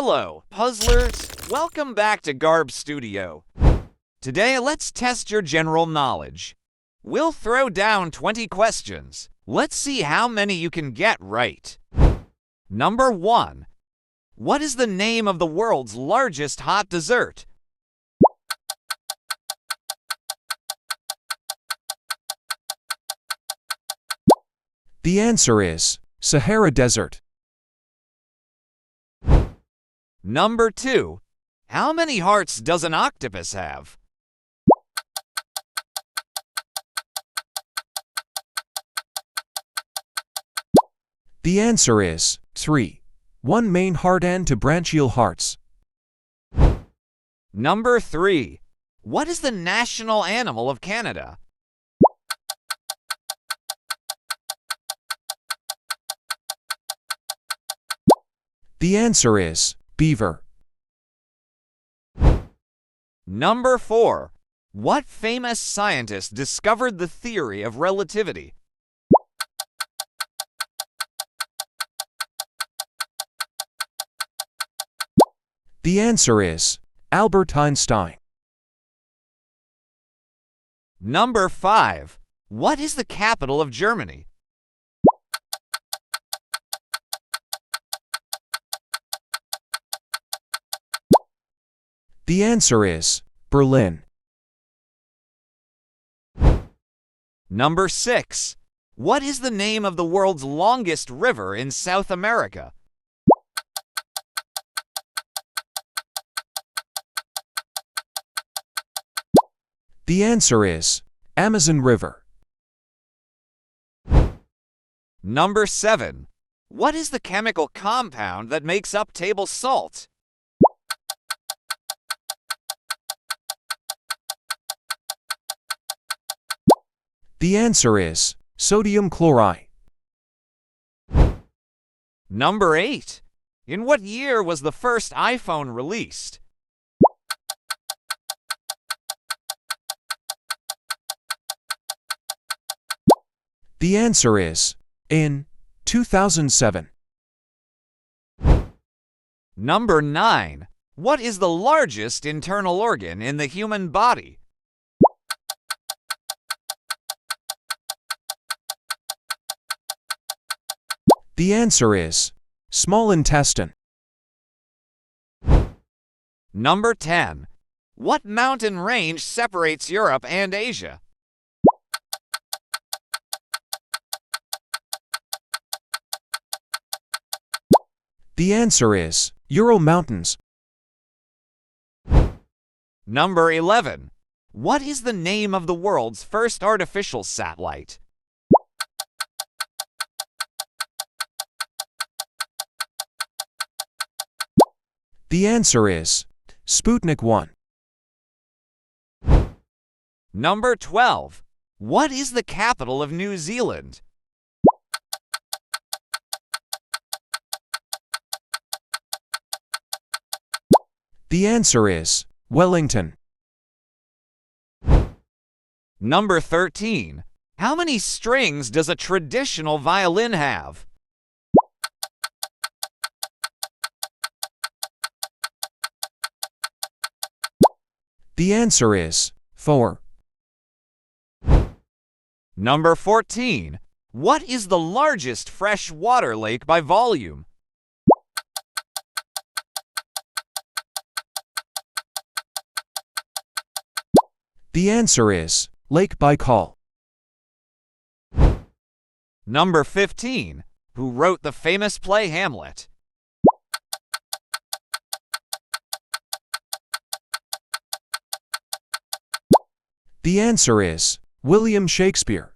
Hello, puzzlers! Welcome back to Garb Studio. Today, let's test your general knowledge. We'll throw down 20 questions. Let's see how many you can get right. Number 1. What is the name of the world's largest hot dessert? The answer is Sahara Desert. Number 2. How many hearts does an octopus have? The answer is 3. 1 main heart and 2 branchial hearts. Number 3. What is the national animal of Canada? The answer is beaver. Number 4. What famous scientist discovered the theory of relativity? The answer is Albert Einstein. Number 5. What is the capital of Germany? The answer is Berlin. Number 6. What is the name of the world's longest river in South America? The answer is Amazon River. Number 7. What is the chemical compound that makes up table salt? The answer is sodium chloride. Number 8. In what year was the first iPhone released? The answer is in 2007. Number 9. What is the largest internal organ in the human body? The answer is small intestine. Number 10. What mountain range separates Europe and Asia? The answer is Ural Mountains. Number 11. What is the name of the world's first artificial satellite? The answer is Sputnik 1. Number 12. What is the capital of New Zealand? The answer is Wellington. Number 13. How many strings does a traditional violin have? The answer is 4. Number 14. What is the largest freshwater lake by volume? The answer is Lake Baikal. Number 15. Who wrote the famous play Hamlet? The answer is William Shakespeare.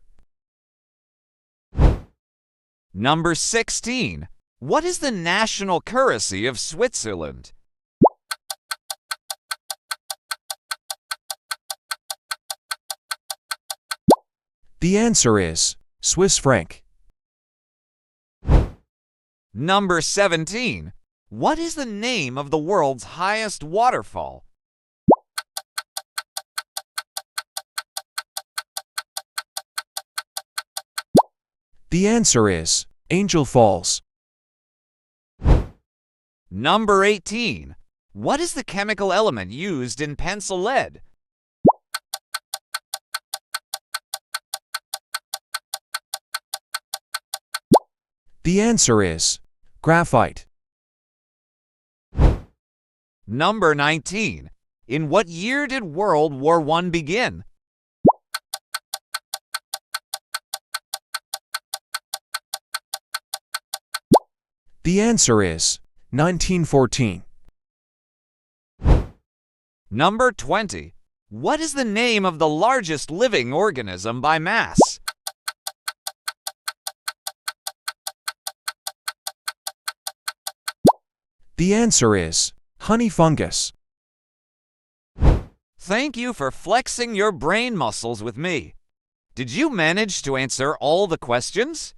Number 16. What is the national currency of Switzerland? The answer is Swiss franc. Number 17. What is the name of the world's highest waterfall? The answer is Angel Falls. Number 18. What is the chemical element used in pencil lead? The answer is graphite. Number 19. In what year did World War I begin? The answer is 1914. Number 20. What is the name of the largest living organism by mass? The answer is honey fungus. Thank you for flexing your brain muscles with me. Did you manage to answer all the questions?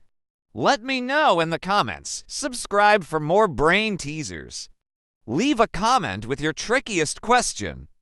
Let me know in the comments. Subscribe for more brain teasers. Leave a comment with your trickiest question.